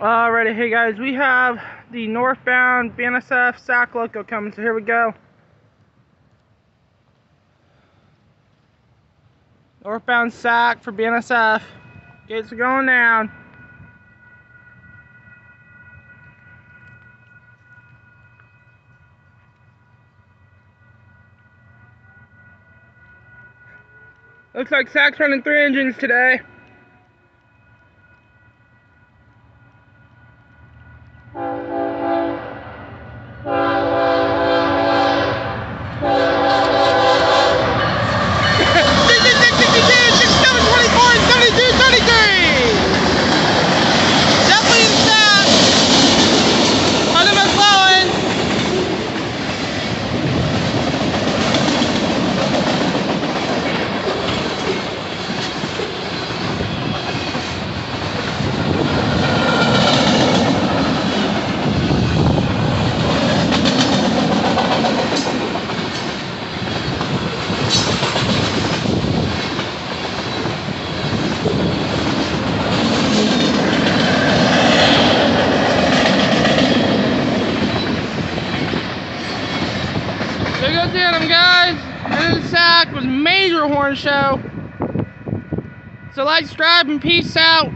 Alrighty, hey guys, we have the northbound BNSF SAC loco coming, so here we go. Northbound SAC for BNSF. Gates are going down. Looks like SAC's running 3 engines today. There goes Adam, guys. And the SAC was major horn show. So like, subscribe, and peace out.